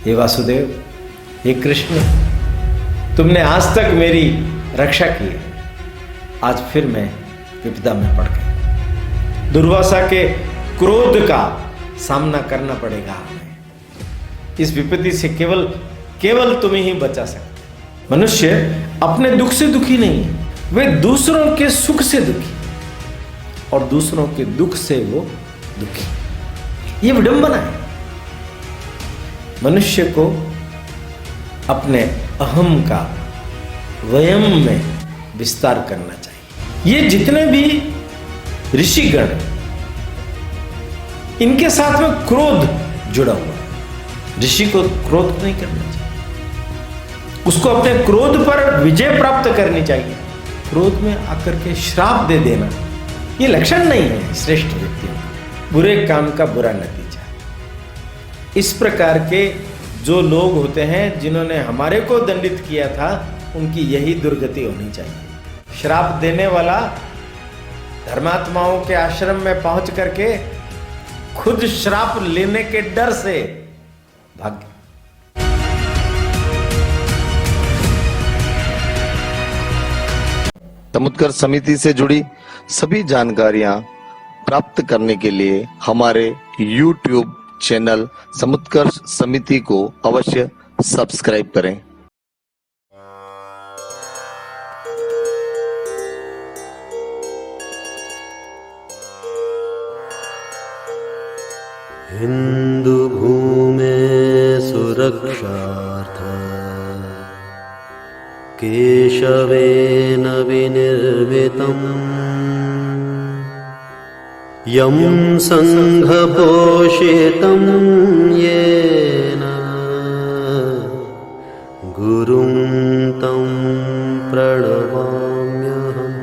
हे वासुदेव, हे कृष्ण, तुमने आज तक मेरी रक्षा की है, आज फिर मैं विपदा में पड़ गई। दुर्वासा के क्रोध का सामना करना पड़ेगा हमें। इस विपत्ति से केवल तुम ही बचा सकते। मनुष्य अपने दुख से दुखी नहीं है, वे दूसरों के सुख से दुखी और दूसरों के दुख से वो दुखी। ये विडंबना है। मनुष्य को अपने अहम का वयम में विस्तार करना चाहिए। ये जितने भी ऋषिगण, इनके साथ में क्रोध जुड़ा हुआ है। ऋषि को क्रोध नहीं करना चाहिए, उसको अपने क्रोध पर विजय प्राप्त करनी चाहिए। क्रोध में आकर के श्राप दे देना ये लक्षण नहीं है श्रेष्ठ व्यक्तियों का। बुरे काम का बुरा नतीजा। इस प्रकार के जो लोग होते हैं जिन्होंने हमारे को दंडित किया था, उनकी यही दुर्गति होनी चाहिए। श्राप देने वाला धर्मात्माओं के आश्रम में पहुंच करके खुद श्राप लेने के डर से भाग गया। समुत्कर्ष समिति से जुड़ी सभी जानकारियां प्राप्त करने के लिए हमारे YouTube चैनल समुत्कर्ष समिति को अवश्य सब्सक्राइब करें। हिंदू भूमे सुरक्षार्थ केशवेन विनिर्मितम् यं संघपोषितं येन गुरुं तं प्रणमाम्यहम्।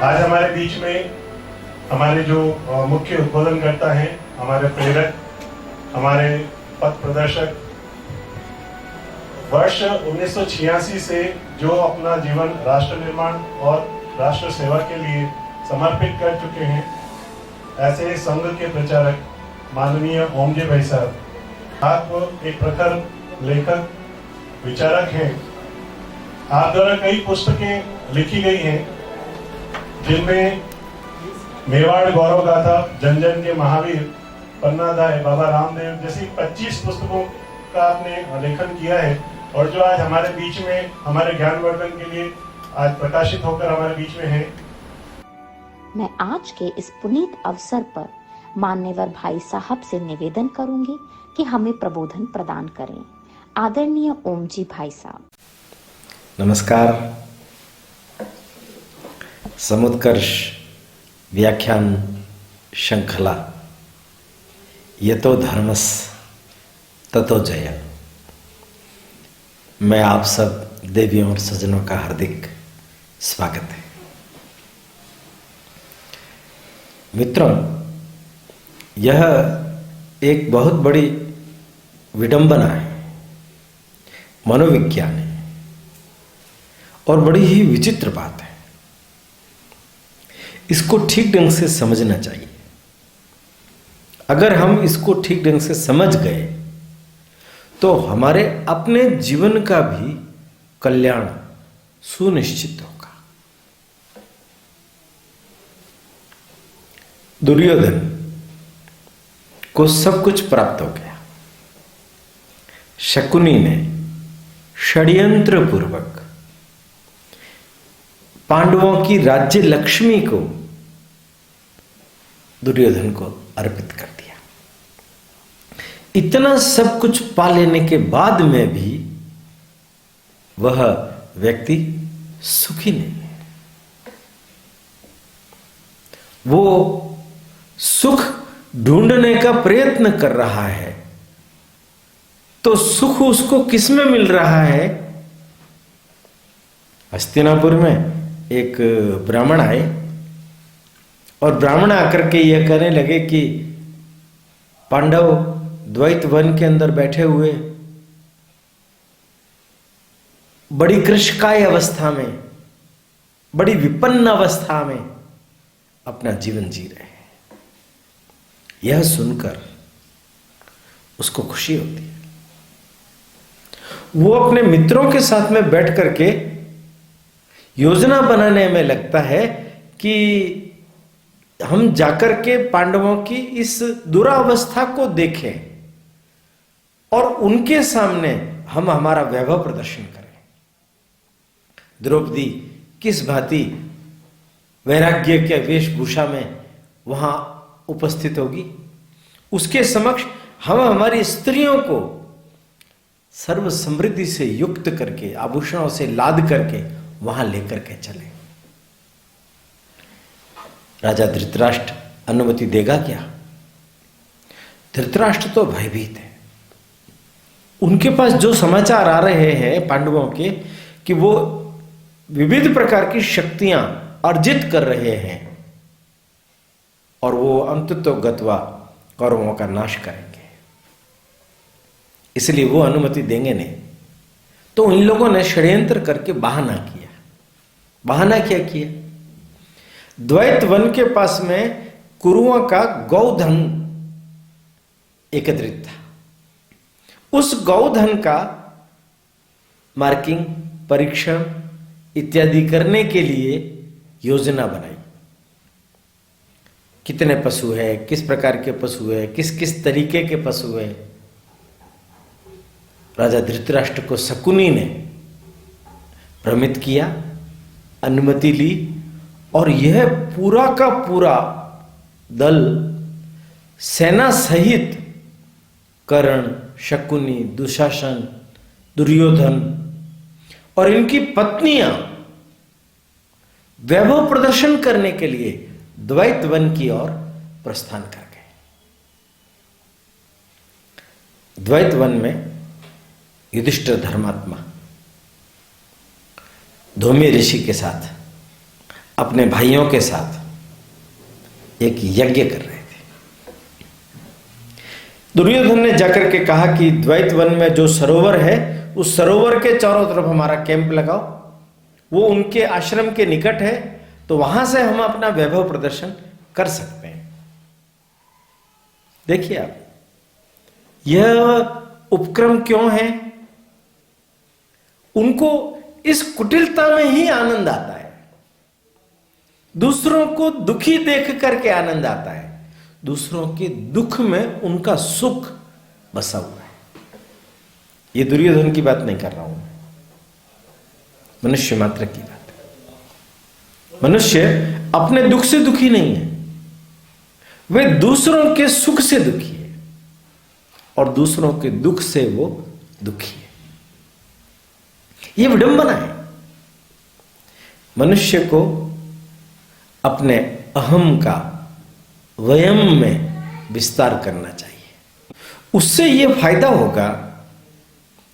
आज हमारे बीच में हमारे जो मुख्य उद्बोधनकर्ता हैं, हमारे प्रेरक, हमारे पथ प्रदर्शक, वर्ष 1986 से जो अपना जीवन राष्ट्र निर्माण और राष्ट्र सेवा के लिए समर्पित कर चुके हैं, ऐसे संघ के प्रचारक माननीय ओमजी भाई साहब, आप एक प्रखर लेखक विचारक हैं। आप द्वारा कई पुस्तकें लिखी गई हैं जिनमें मेवाड़ गौरव गाथा, जन जन के महावीर, पन्नादाय, बाबा रामदेव जैसी 25 पुस्तकों का आपने लेखन किया है और जो आज हमारे बीच में हमारे ज्ञानवर्धन के लिए आज प्रकाशित होकर हमारे बीच में है। मैं आज के इस पुनीत अवसर पर मान्यवर भाई साहब से निवेदन करूंगी कि हमें प्रबोधन प्रदान करें। आदरणीय ओमजी भाई साहब। नमस्कार। समुत्कर्ष व्याख्यान श्रृंखला यतो धर्मस् ततो जय में आप सब देवियों और सज्जनों का हार्दिक स्वागत है। मित्रों, यह एक बहुत बड़ी विडंबना है, मनोविज्ञान है और बड़ी ही विचित्र बात है। इसको ठीक ढंग से समझना चाहिए। अगर हम इसको ठीक ढंग से समझ गए तो हमारे अपने जीवन का भी कल्याण सुनिश्चित होगा। दुर्योधन को सब कुछ प्राप्त हो गया। शकुनी ने षड्यंत्र पूर्वक पांडवों की राज्य लक्ष्मी को दुर्योधन को अर्पित कर दिया। इतना सब कुछ पा लेने के बाद में भी वह व्यक्ति सुखी नहीं है। वो सुख ढूंढने का प्रयत्न कर रहा है, तो सुख उसको किसमें मिल रहा है? हस्तिनापुर में एक ब्राह्मण आए और ब्राह्मण आकर के यह कहने लगे कि पांडव द्वैत वन के अंदर बैठे हुए बड़ी कृशकाय अवस्था में, बड़ी विपन्न अवस्था में अपना जीवन जी रहे हैं। यह सुनकर उसको खुशी होती है। वो अपने मित्रों के साथ में बैठ करके योजना बनाने में लगता है कि हम जाकर के पांडवों की इस दुरावस्था को देखें और उनके सामने हम हमारा वैभव प्रदर्शन करें। द्रौपदी किस भांति वैराग्य के वेशभूषा में वहां उपस्थित होगी, उसके समक्ष हम हमारी स्त्रियों को सर्व समृद्धि से युक्त करके, आभूषणों से लाद करके वहां लेकर के चले। राजा धृतराष्ट्र अनुमति देगा क्या? धृतराष्ट्र तो भयभीत है। उनके पास जो समाचार आ रहे हैं पांडवों के कि वो विविध प्रकार की शक्तियां अर्जित कर रहे हैं और वो अंततः गत्वा कौरवों का नाश करेंगे, इसलिए वो अनुमति देंगे नहीं। तो इन लोगों ने षड्यंत्र करके बहाना किया। बहाना क्या किया? द्वैत वन के पास में कुरुओं का गौधन एकत्रित था। उस गौधन का मार्किंग, परीक्षण इत्यादि करने के लिए योजना बनाई। कितने पशु है, किस प्रकार के पशु है, किस किस तरीके के पशु है। राजा धृतराष्ट्र को शकुनी ने भ्रमित किया, अनुमति ली और यह पूरा का पूरा दल सेना सहित कर्ण, शकुनी, दुशासन, दुर्योधन और इनकी पत्नियां वैभव प्रदर्शन करने के लिए द्वैत वन की ओर प्रस्थान कर गए। द्वैत वन में युधिष्ठिर धर्मात्मा धौम्य ऋषि के साथ, अपने भाइयों के साथ एक यज्ञ कर रहे थे। दुर्योधन ने जाकर के कहा कि द्वैत वन में जो सरोवर है, उस सरोवर के चारों तरफ हमारा कैंप लगाओ। वो उनके आश्रम के निकट है, तो वहां से हम अपना वैभव प्रदर्शन कर सकते हैं। देखिए आप, यह उपक्रम क्यों है? उनको इस कुटिलता में ही आनंद आता है। दूसरों को दुखी देख करके आनंद आता है। दूसरों के दुख में उनका सुख बसा हुआ है। ये दुर्योधन की बात नहीं कर रहा हूं, मनुष्य मात्र की बात है। मनुष्य अपने दुख से दुखी नहीं है, वे दूसरों के सुख से दुखी है और दूसरों के दुख से वो दुखी है। ये विडंबना है। मनुष्य को अपने अहम का वयम में विस्तार करना चाहिए। उससे यह फायदा होगा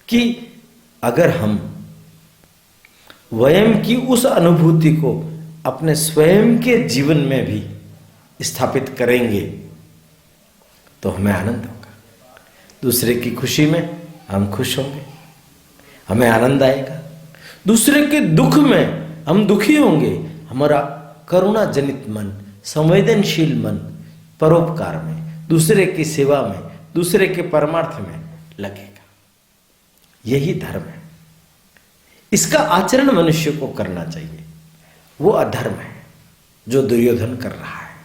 कि अगर हम वयम की उस अनुभूति को अपने स्वयं के जीवन में भी स्थापित करेंगे तो हमें आनंद होगा। दूसरे की खुशी में हम खुश होंगे, हमें आनंद आएगा। दूसरे के दुख में हम दुखी होंगे, हमारा करुणा जनित मन, संवेदनशील मन परोपकार में, दूसरे की सेवा में, दूसरे के परमार्थ में लगेगा। यही धर्म है। इसका आचरण मनुष्य को करना चाहिए। वो अधर्म है जो दुर्योधन कर रहा है।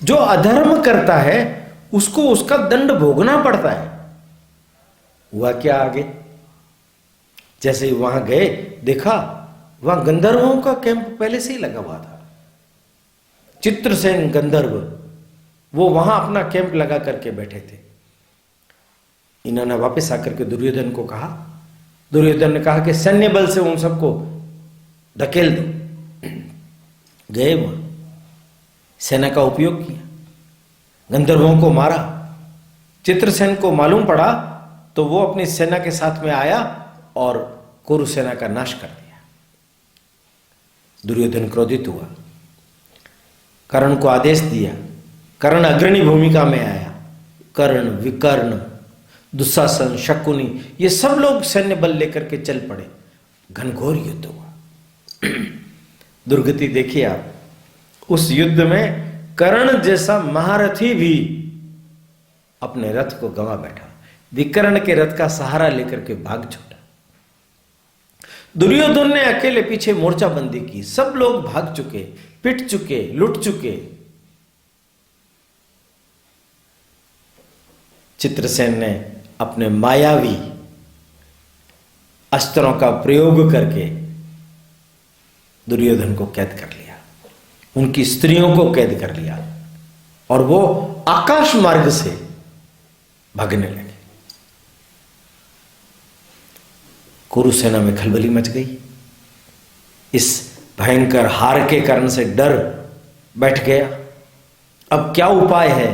जो अधर्म करता है उसको उसका दंड भोगना पड़ता है। हुआ क्या आगे? जैसे वहां गए, देखा वहां गंधर्वों का कैंप पहले से ही लगा हुआ था। चित्रसेन गंधर्व वो वहां अपना कैंप लगा करके बैठे थे। इन्होंने वापस आकर के दुर्योधन को कहा, दुर्योधन ने कहा कि सैन्य बल से उन सबको धकेल दो। गए वहां, सेना का उपयोग किया, गंधर्वों को मारा। चित्रसेन को मालूम पड़ा तो वो अपनी सेना के साथ में आया और कुरु सेना का नाश कर दिया। दुर्योधन क्रोधित हुआ, कर्ण को आदेश दिया। कर्ण अग्रणी भूमिका में आया। कर्ण, विकर्ण, दुशासन, शकुनी, ये सब लोग सैन्य बल लेकर के चल पड़े घनघोर युद्ध हुआ। दुर्गति देखिए आप, उस युद्ध में कर्ण जैसा महारथी भी अपने रथ को गंवा बैठा, विकर्ण के रथ का सहारा लेकर के भाग छूटा। दुर्योधन ने अकेले पीछे मोर्चाबंदी की, सब लोग भाग चुके, पिट चुके, लुट चुके। चित्रसेन ने अपने मायावी अस्त्रों का प्रयोग करके दुर्योधन को कैद कर लिया, उनकी स्त्रियों को कैद कर लिया और वो आकाश मार्ग से भागने लगे। कुरुसेना में खलबली मच गई। इस भयंकर हार के कारण से डर बैठ गया। अब क्या उपाय है?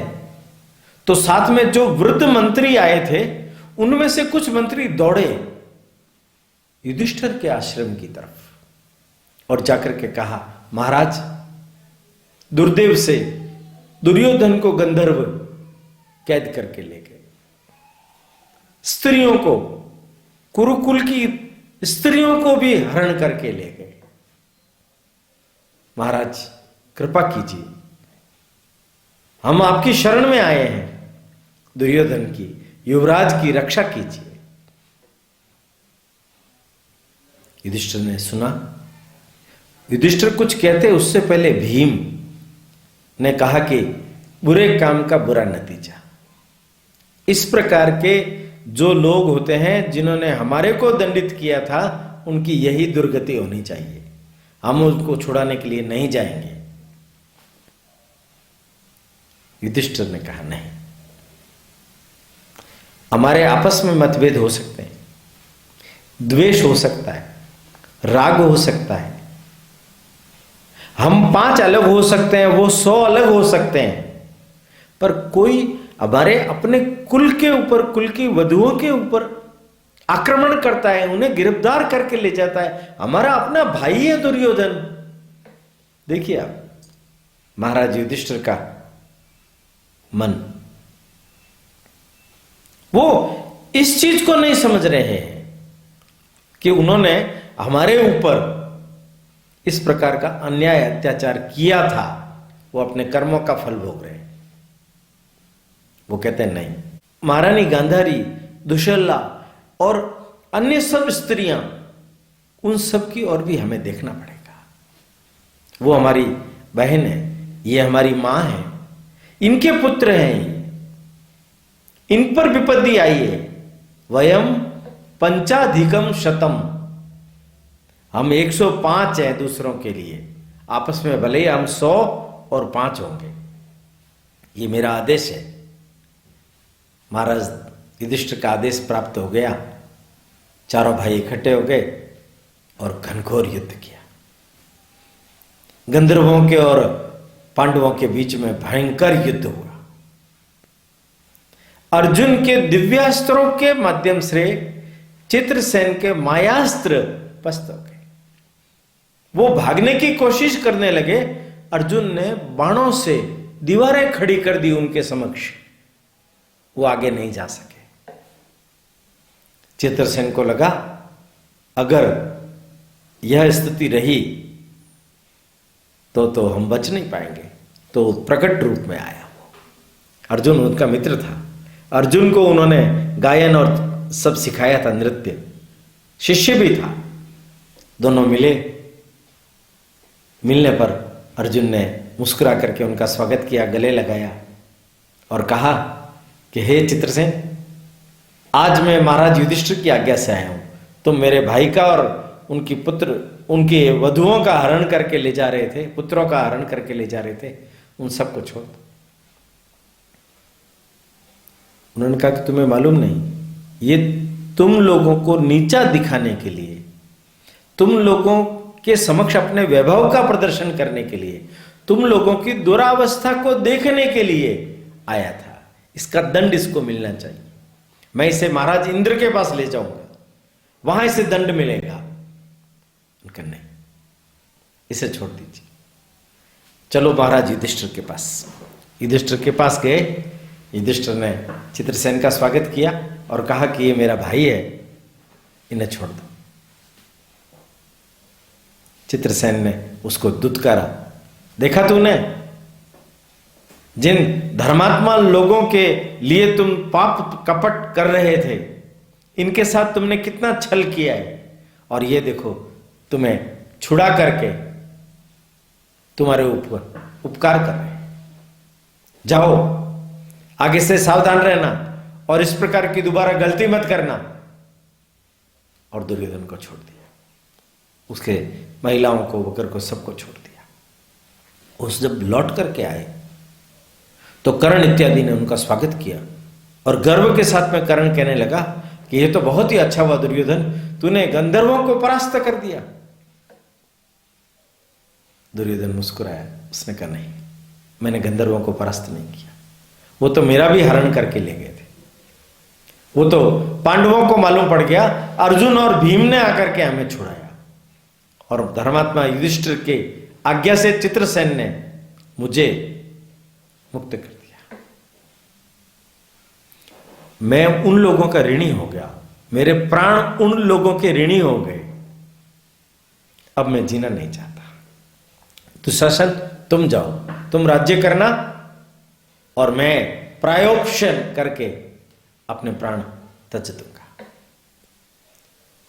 तो साथ में जो वृद्ध मंत्री आए थे उनमें से कुछ मंत्री दौड़े युधिष्ठिर के आश्रम की तरफ और जाकर के कहा, महाराज, दुर्देव से दुर्योधन को गंधर्व कैद करके ले गए, स्त्रियों को, कुरुकुल की स्त्रियों को भी हरण करके ले गए। महाराज कृपा कीजिए, हम आपकी शरण में आए हैं, दुर्योधन की, युवराज की रक्षा कीजिए। युधिष्ठिर ने सुना। युधिष्ठिर कुछ कहते उससे पहले भीम ने कहा कि बुरे काम का बुरा नतीजा। इस प्रकार के जो लोग होते हैं जिन्होंने हमारे को दंडित किया था, उनकी यही दुर्गति होनी चाहिए। हम उनको छुड़ाने के लिए नहीं जाएंगे। युधिष्ठिर ने कहा, नहीं, हमारे आपस में मतभेद हो सकते हैं, द्वेष हो सकता है, राग हो सकता है, हम 5 अलग हो सकते हैं, वो 100 अलग हो सकते हैं, पर कोई हमारे अपने कुल के ऊपर, कुल की वधुओं के ऊपर आक्रमण करता है, उन्हें गिरफ्तार करके ले जाता है। हमारा अपना भाई है दुर्योधन। देखिए आप, महाराज युधिष्ठिर का मन, वो इस चीज को नहीं समझ रहे हैं कि उन्होंने हमारे ऊपर इस प्रकार का अन्याय अत्याचार किया था, वो अपने कर्मों का फल भोग रहे हैं। वो कहते हैं नहीं, महारानी गांधारी, दुशला और अन्य सब स्त्रियां, उन सब की ओर भी हमें देखना पड़ेगा। वो हमारी बहन है, ये हमारी मां है, इनके पुत्र हैं, इन पर विपत्ति आई है। वयम पंचाधिकम शतम, हम 105 हैं दूसरों के लिए, आपस में भले ही हम 100 और 5 होंगे। ये मेरा आदेश है। महाराज युधिष्ठिर का आदेश प्राप्त हो गया। चारों भाई इकट्ठे हो गए और घनघोर युद्ध किया। गंधर्वों के और पांडवों के बीच में भयंकर युद्ध हुआ। अर्जुन के दिव्यास्त्रों के माध्यम से चित्रसेन के मायास्त्र पस्त हो गए। वो भागने की कोशिश करने लगे। अर्जुन ने बाणों से दीवारें खड़ी कर दी उनके समक्ष, वो आगे नहीं जा सके। चित्रसेन को लगा अगर यह स्थिति रही तो हम बच नहीं पाएंगे, तो प्रकट रूप में आया। अर्जुन उनका मित्र था। अर्जुन को उन्होंने गायन और सब सिखाया था, नृत्य, शिष्य भी था। दोनों मिले। मिलने पर अर्जुन ने मुस्कुरा करके उनका स्वागत किया, गले लगाया और कहा कि हे चित्रसेन, आज मैं महाराज युधिष्ठिर की आज्ञा से आया हूं। तुम मेरे भाई का और उनकी पुत्र, उनकी वधुओं का हरण करके ले जा रहे थे, पुत्रों का हरण करके ले जा रहे थे, उन सबको छोड़ दो। उन्होंने कहा कि तुम्हें मालूम नहीं, ये तुम लोगों को नीचा दिखाने के लिए, तुम लोगों के समक्ष अपने वैभव का प्रदर्शन करने के लिए, तुम लोगों की दुरावस्था को देखने के लिए आया था। इसका दंड इसको मिलना चाहिए। मैं इसे महाराज इंद्र के पास ले जाऊंगा, वहां इसे दंड मिलेगा। उनका नहीं, इसे छोड़ दीजिए, चलो महाराज युधिष्ठिर के पास। युधिष्ठिर के पास गए। युधिष्ठिर ने चित्रसेन का स्वागत किया और कहा कि ये मेरा भाई है, इन्हें छोड़ दो। चित्रसेन ने उसको दुत्कारा। देखा तूने, जिन धर्मात्मा लोगों के लिए तुम पाप कपट कर रहे थे, इनके साथ तुमने कितना छल किया है, और ये देखो तुम्हें छुड़ा करके तुम्हारे ऊपर उपकार कर रहे हैं। जाओ, आगे से सावधान रहना और इस प्रकार की दोबारा गलती मत करना। और दुर्योधन को छोड़ दिया, उसके महिलाओं को, वगैरह को, सबको छोड़ दिया। उस जब लौट करके आए तो कर्ण इत्यादि ने उनका स्वागत किया, और गर्व के साथ में कर्ण कहने लगा कि यह तो बहुत ही अच्छा हुआ दुर्योधन, तूने गंधर्वों को परास्त कर दिया। दुर्योधन मुस्कुराया, उसने कहा नहीं, मैंने गंधर्वों को परास्त नहीं किया, वो तो मेरा भी हरण करके ले गए थे। वो तो पांडवों को मालूम पड़ गया, अर्जुन और भीम ने आकर के हमें छुड़ाया, और धर्मात्मा युधिष्ठिर के आज्ञा से चित्रसेन ने मुझे मुक्त कर दिया। मैं उन लोगों का ऋणी हो गया, मेरे प्राण उन लोगों के ऋणी हो गए, अब मैं जीना नहीं चाहता। दुशासन, तुम जाओ, तुम राज्य करना, और मैं प्रायोपशन करके अपने प्राण तज दूंगा।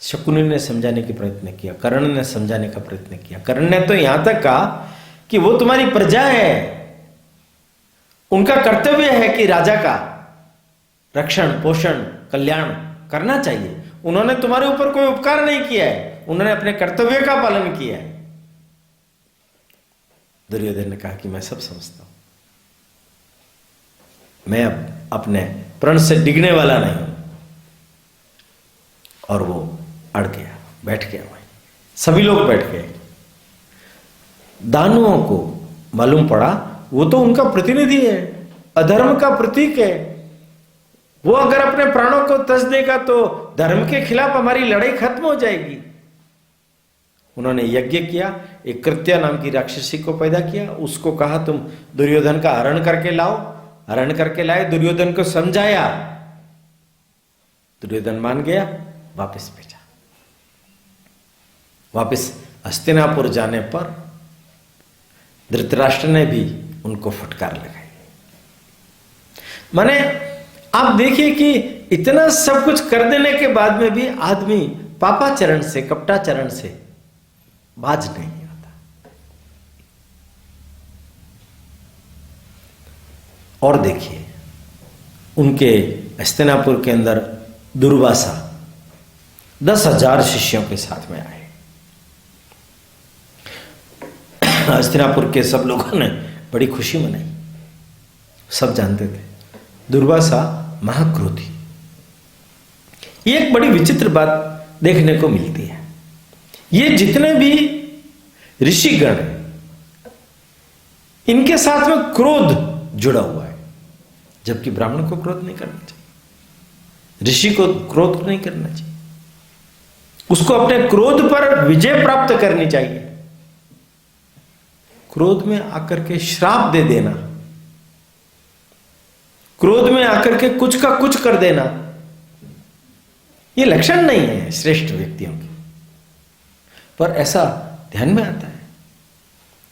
शकुनी ने समझाने की प्रयत्न किया, कर्ण ने समझाने का प्रयत्न किया। कर्ण ने तो यहां तक कहा कि वो तुम्हारी प्रजा है, उनका कर्तव्य है कि राजा का रक्षण, पोषण, कल्याण करना चाहिए। उन्होंने तुम्हारे ऊपर कोई उपकार नहीं किया है, उन्होंने अपने कर्तव्य का पालन किया है। दुर्योधन ने कहा कि मैं सब समझता हूं, मैं अब अपने प्रण से डिगने वाला नहीं हूं। और वो अड़ गया, बैठ गया वहीं। सभी लोग बैठ गए। दानवों को मालूम पड़ा वो तो उनका प्रतिनिधि है, अधर्म का प्रतीक है, वो अगर अपने प्राणों को तज देगा तो धर्म के खिलाफ हमारी लड़ाई खत्म हो जाएगी। उन्होंने यज्ञ किया, एक कृत्या नाम की राक्षसी को पैदा किया, उसको कहा तुम दुर्योधन का हरण करके लाओ। हरण करके लाए, दुर्योधन को समझाया, दुर्योधन मान गया, वापस भेजा। वापस हस्तिनापुर जाने पर धृतराष्ट्र ने भी उनको फटकार लगाई। माने आप देखिए कि इतना सब कुछ कर देने के बाद में भी आदमी पापाचरण से, कपटाचरण से बाज नहीं आता। और देखिए उनके हस्तिनापुर के अंदर दुर्वासा 10,000 शिष्यों के साथ में आए। हस्तिनापुर के सब लोगों ने बड़ी खुशी मनाई। सब जानते थे दुर्वासा महाक्रोधी। ये एक बड़ी विचित्र बात देखने को मिलती है। ये जितने भी ऋषिगण हैं, इनके साथ में क्रोध जुड़ा हुआ है, जबकि ब्राह्मण को क्रोध नहीं करना चाहिए, ऋषि को क्रोध नहीं करना चाहिए, उसको अपने क्रोध पर विजय प्राप्त करनी चाहिए। क्रोध में आकर के श्राप दे देना, क्रोध में आकर के कुछ का कुछ कर देना, ये लक्षण नहीं है श्रेष्ठ व्यक्तियों के। पर ऐसा ध्यान में आता है।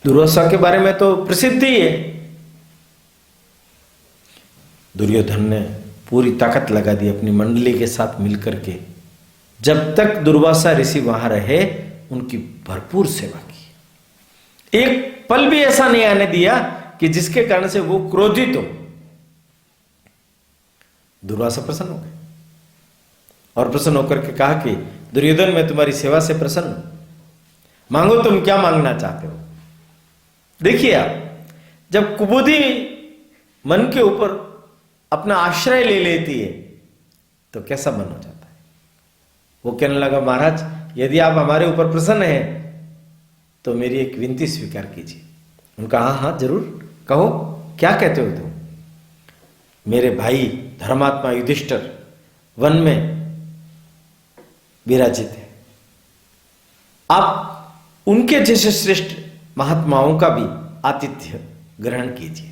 दुर्वासा के बारे में तो प्रसिद्ध ही है। दुर्योधन ने पूरी ताकत लगा दी अपनी मंडली के साथ मिलकर के। जब तक दुर्वासा ऋषि वहां रहे, उनकी भरपूर सेवा की। एक पल भी ऐसा नहीं आने दिया कि जिसके कारण से वो क्रोधित हो। दुर्वासा प्रसन्न हो गए और प्रसन्न होकर के कहा कि दुर्योधन, मैं तुम्हारी सेवा से प्रसन्न हूं, मांगो तुम क्या मांगना चाहते हो। देखिए आप, जब कुबुद्धि मन के ऊपर अपना आश्रय ले लेती है तो कैसा मन हो जाता है। वो कहने लगा, महाराज यदि आप हमारे ऊपर प्रसन्न हैं तो मेरी एक विनती स्वीकार कीजिए। उनका हाँ हाँ जरूर, कहो क्या कहते हो तुम। मेरे भाई धर्मात्मा युधिष्ठिर वन में विराजित है, आप उनके जैसे श्रेष्ठ महात्माओं का भी आतिथ्य ग्रहण कीजिए।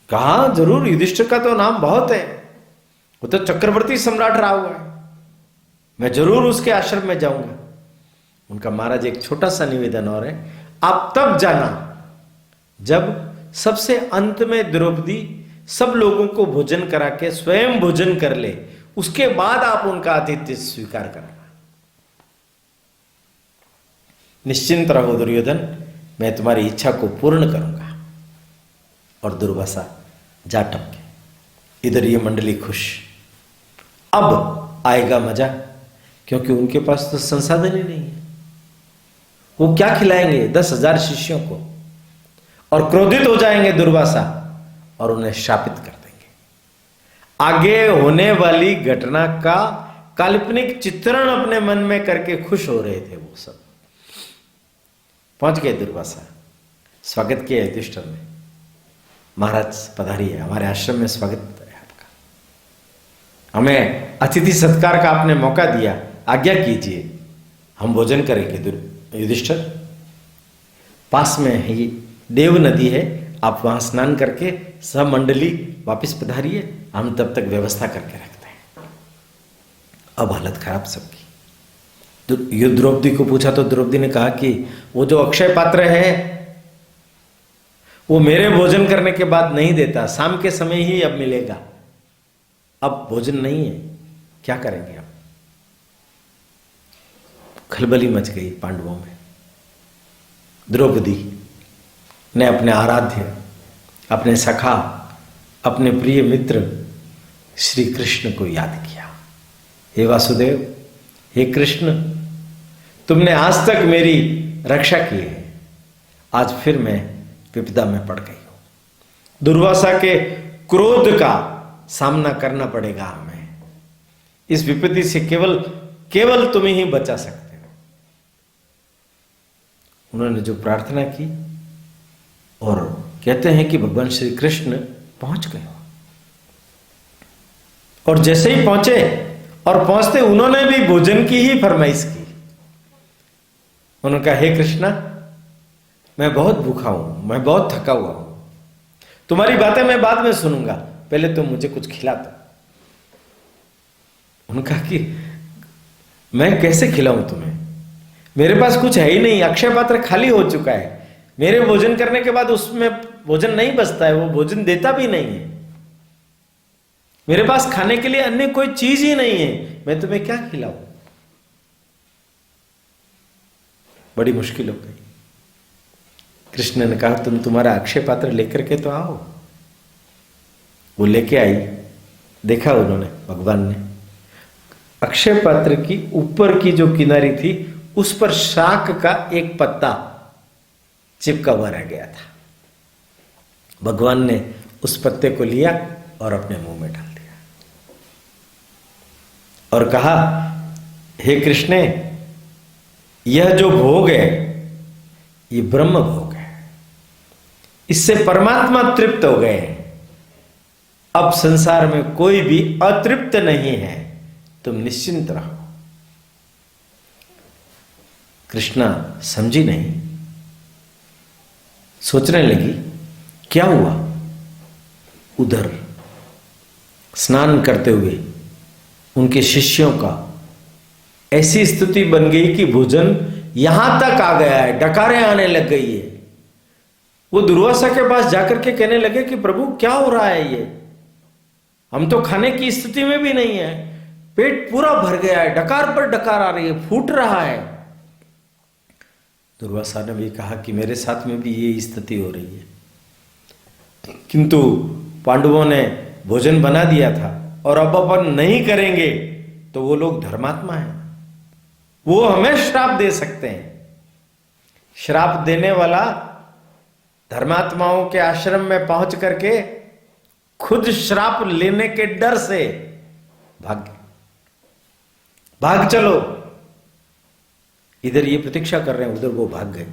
कहा जरूर, युधिष्ठिर का तो नाम बहुत है, वो तो चक्रवर्ती सम्राट रहा हुआ है, मैं जरूर उसके आश्रम में जाऊंगा। उनका महाराज एक छोटा सा निवेदन और है, आप तब जाना जब सबसे अंत में द्रौपदी सब लोगों को भोजन करा के स्वयं भोजन कर ले, उसके बाद आप उनका आतिथ्य स्वीकार करना। निश्चिंत रहो दुर्योधन, मैं तुम्हारी इच्छा को पूर्ण करूंगा। और दुर्वासा जा टपके। इधर ये मंडली खुश। अब आएगा मजा, क्योंकि उनके पास तो संसाधन ही नहीं है। वो क्या खिलाएंगे 10,000 शिष्यों को? और क्रोधित हो जाएंगे दुर्वासा और उन्हें शापित कर देंगे। आगे होने वाली घटना का काल्पनिक चित्रण अपने मन में करके खुश हो रहे थे वो सब। पहुंच गए दुर्वासा, स्वागत किया युधिष्ठिर ने। महाराज पधारिए, हमारे आश्रम में स्वागत है आपका, हमें अतिथि सत्कार का आपने मौका दिया, आज्ञा कीजिए हम भोजन करेंगे। युधिष्ठिर, पास में ही देव नदी है, आप वहां स्नान करके सब मंडली वापस पधारिए, हम तब तक व्यवस्था करके रखते हैं। अब हालत खराब सबकी। द्रौपदी को पूछा तो द्रौपदी ने कहा कि वो जो अक्षय पात्र है वो मेरे भोजन करने के बाद नहीं देता, शाम के समय ही अब मिलेगा, अब भोजन नहीं है, क्या करेंगे अब? खलबली मच गई पांडवों में। द्रौपदी ने अपने आराध्य, अपने सखा, अपने प्रिय मित्र श्री कृष्ण को याद किया। हे वासुदेव, हे कृष्ण, तुमने आज तक मेरी रक्षा की है, आज फिर मैं विपदा में पड़ गई हूं। दुर्वासा के क्रोध का सामना करना पड़ेगा हमें। इस विपत्ति से केवल तुम ही बचा सकते हो। उन्होंने जो प्रार्थना की, और कहते हैं कि भगवान श्री कृष्ण पहुंच गए, और जैसे ही पहुंचे और पहुंचते उन्होंने भी भोजन की ही फरमाइश की। उन्होंने कहा, हे कृष्णा, मैं बहुत भूखा हूं, मैं बहुत थका हुआ हूं, तुम्हारी बातें मैं बाद में सुनूंगा, पहले तुम मुझे कुछ खिला दो। उन्होंने कहा कि मैं कैसे खिलाऊं तुम्हें, मेरे पास कुछ है ही नहीं, अक्षय पात्र खाली हो चुका है, मेरे भोजन करने के बाद उसमें भोजन नहीं बचता है, वो भोजन देता भी नहीं है, मेरे पास खाने के लिए अन्य कोई चीज ही नहीं है, मैं तुम्हें क्या खिलाऊं? बड़ी मुश्किल हो गई। कृष्ण ने कहा, तुम तुम्हारा अक्षय पात्र लेकर के तो आओ। वो लेके आई, देखा उन्होंने, भगवान ने अक्षय पात्र की ऊपर की जो किनारी थी उस पर शाक का एक पत्ता चिपका हुआ रह गया था। भगवान ने उस पत्ते को लिया और अपने मुंह में डाल दिया और कहा, हे कृष्ण, यह जो भोग है ये ब्रह्म भोग है, इससे परमात्मा तृप्त हो गए हैं, अब संसार में कोई भी अतृप्त नहीं है, तुम निश्चिंत रहो। कृष्णा समझी नहीं, सोचने लगी क्या हुआ। उधर स्नान करते हुए उनके शिष्यों का ऐसी स्थिति बन गई कि भोजन यहां तक आ गया है, डकारें आने लग गई है। वो दुर्वासा के पास जाकर के कहने लगे कि प्रभु क्या हो रहा है, ये हम तो खाने की स्थिति में भी नहीं है, पेट पूरा भर गया है, डकार पर डकार आ रही है, फूट रहा है। दुर्वासा ने भी कहा कि मेरे साथ में भी ये स्थिति हो रही है, किंतु पांडवों ने भोजन बना दिया था और अब अपन नहीं करेंगे तो वो लोग धर्मात्मा हैं, वो हमें श्राप दे सकते हैं। श्राप देने वाला धर्मात्माओं के आश्रम में पहुंच करके खुद श्राप लेने के डर से भाग चलो। इधर ये प्रतीक्षा कर रहे हैं, उधर वो भाग गए।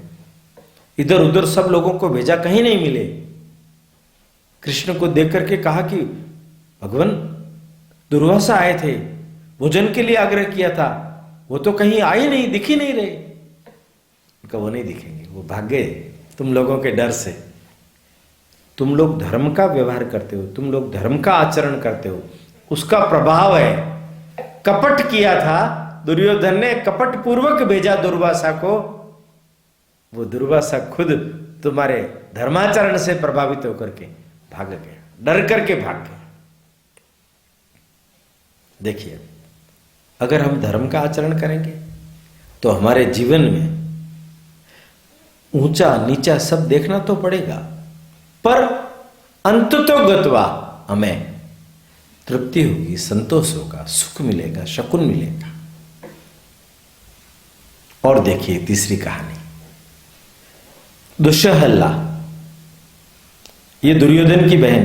इधर उधर सब लोगों को भेजा, कहीं नहीं मिले। कृष्ण को देख करके कहा कि भगवान, दुर्वासा आए थे, भोजन के लिए आग्रह किया था, वो तो कहीं आए नहीं, दिख ही नहीं रहे। उनका वो नहीं दिखेंगे, वो भाग गए तुम लोगों के डर से। तुम लोग धर्म का व्यवहार करते हो, तुम लोग धर्म का आचरण करते हो, उसका प्रभाव है। कपट किया था, दुर्योधन ने कपट पूर्वक भेजा दुर्वासा को, वो दुर्वासा खुद तुम्हारे धर्माचरण से प्रभावित होकर के भाग गया, डर करके भाग गया। देखिए, अगर हम धर्म का आचरण करेंगे तो हमारे जीवन में ऊंचा नीचा सब देखना तो पड़ेगा, पर अंततोगत्वा हमें तृप्ति होगी, संतोष होगा, सुख मिलेगा, शकुन मिलेगा। और देखिए तीसरी कहानी, दुश्शहला, ये दुर्योधन की बहन,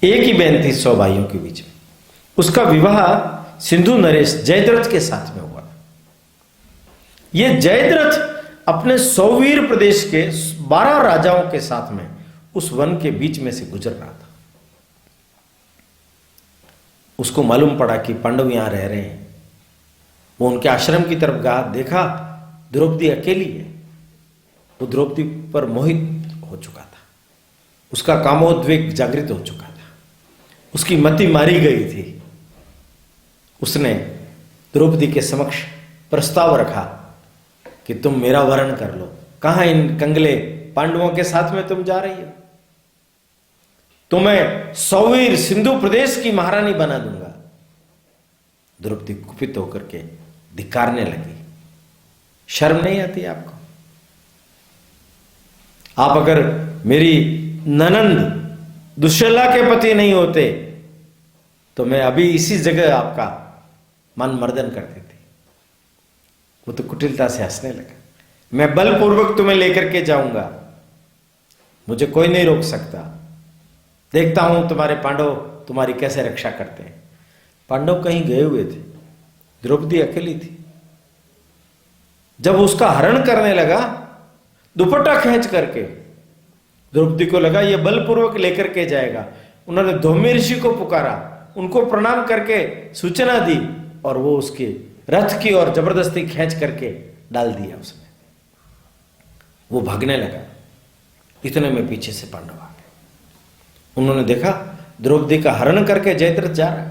एक ही बहन थी 100 भाइयों के बीच में। उसका विवाह सिंधु नरेश जयद्रथ के साथ में हुआ। यह जयद्रथ अपने सौवीर प्रदेश के 12 राजाओं के साथ में उस वन के बीच में से गुजर रहा था। उसको मालूम पड़ा कि पांडव यहां रह रहे हैं। वो उनके आश्रम की तरफ गया, देखा द्रौपदी अकेली है। वो द्रौपदी पर मोहित हो चुका था, उसका कामोद्वेग जागृत हो चुका था, उसकी मति मारी गई थी। उसने द्रौपदी के समक्ष प्रस्ताव रखा कि तुम मेरा वरण कर लो। कहां इन कंगले पांडवों के साथ में तुम जा रही हो? तुम्हें सौवीर सिंधु प्रदेश की महारानी बना दूंगा। द्रौपदी कुपित होकर के धिक्कारने लगी। शर्म नहीं आती आपको? आप अगर मेरी ननंद दुश्शला के पति नहीं होते तो मैं अभी इसी जगह आपका मन मर्दन कर देती। वो तो कुटिलता से हंसने लगा। मैं बलपूर्वक तुम्हें लेकर के जाऊंगा, मुझे कोई नहीं रोक सकता। देखता हूं तुम्हारे पांडव तुम्हारी कैसे रक्षा करते हैं। पांडव कहीं गए हुए थे, द्रौपदी अकेली थी। जब उसका हरण करने लगा, दुपट्टा खींच करके, द्रौपदी को लगा ये बलपूर्वक लेकर के जाएगा। उन्होंने धौम्य ऋषि को पुकारा, उनको प्रणाम करके सूचना दी और वो उसके रथ की ओर जबरदस्ती खींच करके डाल दिया उसने। वो भागने लगा, इतने में पीछे से पांडव आ गए। उन्होंने देखा द्रौपदी का हरण करके जयद्रथ जा रहा है।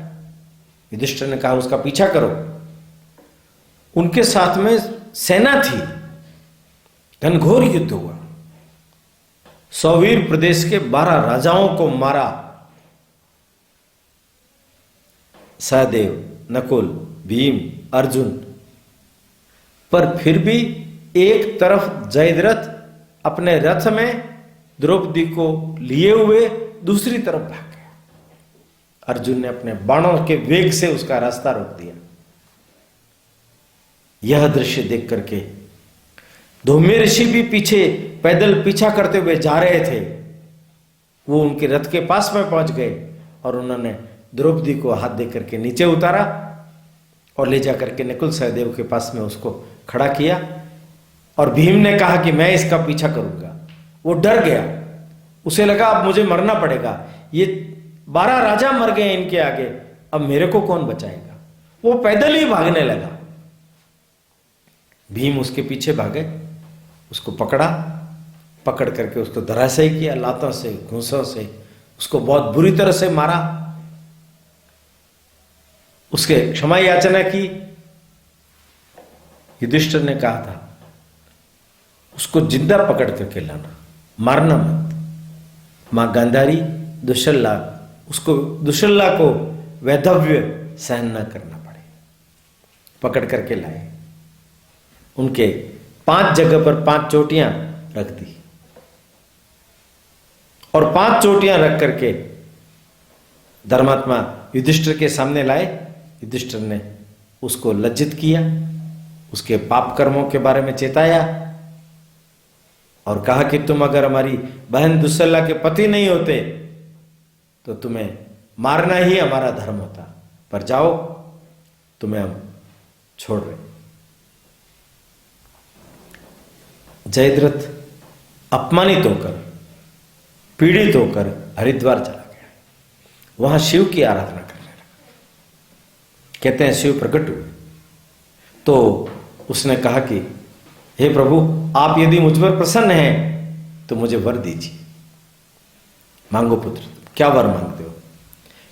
युधिष्ठिर ने कहा उसका पीछा करो। उनके साथ में सेना थी, घनघोर युद्ध हुआ। सौवीर प्रदेश के 12 राजाओं को मारा। सहदेव, नकुल, भीम, अर्जुन। पर फिर भी एक तरफ जयद्रथ अपने रथ में द्रौपदी को लिए हुए दूसरी तरफ भाग गया। अर्जुन ने अपने बाणों के वेग से उसका रास्ता रोक दिया। यह दृश्य देख करके धौम्य ऋषि भी पीछे पैदल पीछा करते हुए जा रहे थे। वो उनके रथ के पास में पहुंच गए और उन्होंने द्रौपदी को हाथ दे करके नीचे उतारा और ले जाकर के नकुल सहदेव के पास में उसको खड़ा किया। और भीम ने कहा कि मैं इसका पीछा करूंगा। वो डर गया, उसे लगा अब मुझे मरना पड़ेगा। ये 12 राजा मर गए इनके आगे, अब मेरे को कौन बचाएगा? वो पैदल ही भागने लगा। भीम उसके पीछे भागे, उसको पकड़ा, पकड़ करके उसको धराशायी किया, लातों से, घूंसों से उसको बहुत बुरी तरह से मारा। उसके क्षमा याचना की। युधिष्ठिर ने कहा था उसको जिंदा पकड़ करके लाना, मारना मत। मां गांधारी, दुश्शला, उसको दुश्शला को वैधव्य सहन न करना पड़े। पकड़ करके लाए। उनके 5 जगह पर 5 चोटियां रख दी और 5 चोटियां रख करके धर्मात्मा युधिष्ठिर के सामने लाए। युधिष्ठिर ने उसको लज्जित किया, उसके पाप कर्मों के बारे में चेताया और कहा कि तुम अगर हमारी बहन दुश्शला के पति नहीं होते तो तुम्हें मारना ही हमारा धर्म होता, पर जाओ, तुम्हें हम छोड़ रहे। जयद्रथ अपमानित होकर, पीड़ित होकर हरिद्वार चला गया। वहां शिव की आराधना करने लगा। कहते हैं शिव प्रकट हुए तो उसने कहा कि हे प्रभु, आप यदि मुझ पर प्रसन्न हैं तो मुझे वर दीजिए। मांगो पुत्र। क्या वर मांगते हो?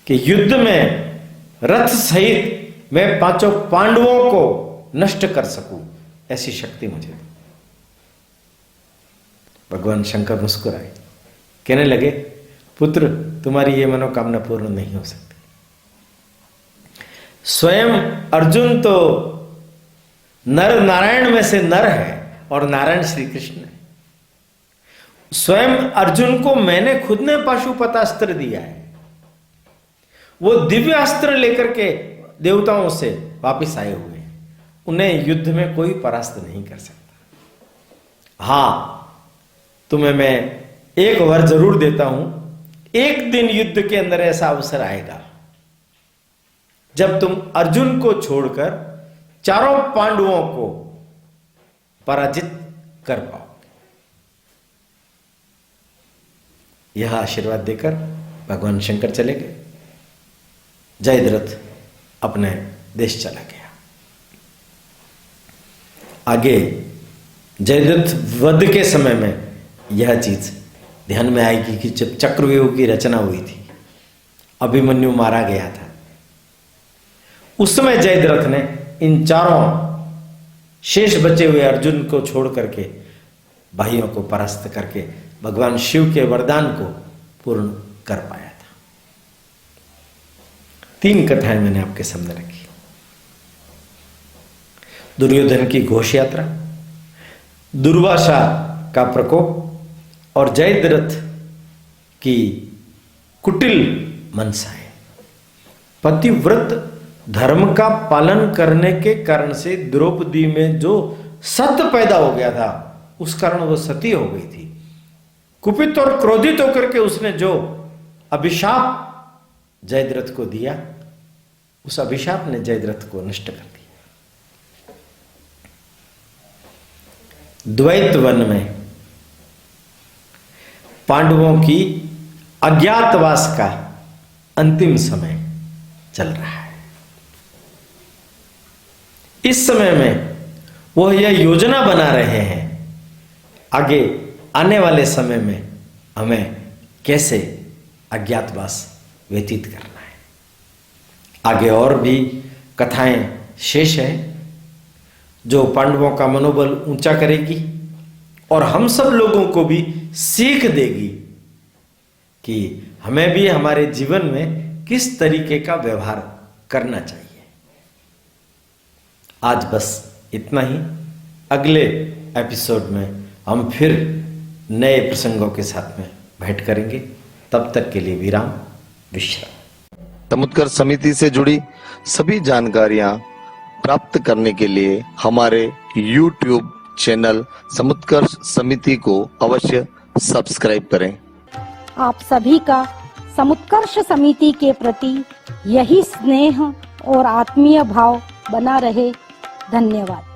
कि युद्ध में रथ सहित मैं पांचों पांडवों को नष्ट कर सकूं, ऐसी शक्ति मुझे दो। भगवान शंकर मुस्कुराए, कहने लगे, पुत्र तुम्हारी ये मनोकामना पूर्ण नहीं हो सकती। स्वयं अर्जुन तो नर नारायण में से नर है और नारायण श्री कृष्ण है। स्वयं अर्जुन को मैंने खुद ने पाशुपतास्त्र दिया है। वो दिव्य अस्त्र लेकर के देवताओं से वापस आए हुए हैं। उन्हें युद्ध में कोई परास्त नहीं कर सकता। हां, तुम्हें मैं एक वर जरूर देता हूं, एक दिन युद्ध के अंदर ऐसा अवसर आएगा जब तुम अर्जुन को छोड़कर चारों पांडवों को पराजित कर पाओगे। यह आशीर्वाद देकर भगवान शंकर चले गए। जयद्रथ अपने देश चला गया। आगे जयद्रथ वध के समय में यह चीज ध्यान में आएगी कि जब चक्रव्यूह की रचना हुई थी, अभिमन्यु मारा गया था, उस समय जयद्रथ ने इन चारों शेष बचे हुए अर्जुन को छोड़ करके भाइयों को परास्त करके भगवान शिव के वरदान को पूर्ण कर पाया था। 3 कथाएं मैंने आपके सामने रखी। दुर्योधन की घोष यात्रा, दुर्वासा का प्रकोप और जयद्रथ की कुटिल मनसाएं। पतिव्रत धर्म का पालन करने के कारण से द्रौपदी में जो सत्य पैदा हो गया था, उस कारण वो सती हो गई थी। कुपित और क्रोधित होकर के उसने जो अभिशाप जयद्रथ को दिया, उस अभिशाप ने जयद्रथ को नष्ट कर दिया। द्वैत वन में पांडवों की अज्ञातवास का अंतिम समय चल रहा है। इस समय में वह यह योजना बना रहे हैं आगे आने वाले समय में हमें कैसे अज्ञातवास व्यतीत करना है। आगे और भी कथाएं शेष हैं जो पांडवों का मनोबल ऊंचा करेगी और हम सब लोगों को भी सीख देगी कि हमें भी हमारे जीवन में किस तरीके का व्यवहार करना चाहिए। आज बस इतना ही। अगले एपिसोड में हम फिर नए प्रसंगों के साथ में भेंट करेंगे। तब तक के लिए विराम, विश्राम। समुत्कर्ष समिति से जुड़ी सभी जानकारियां प्राप्त करने के लिए हमारे YouTube चैनल समुत्कर्ष समिति को अवश्य सब्सक्राइब करें। आप सभी का समुत्कर्ष समिति के प्रति यही स्नेह और आत्मीय भाव बना रहे। धन्यवाद।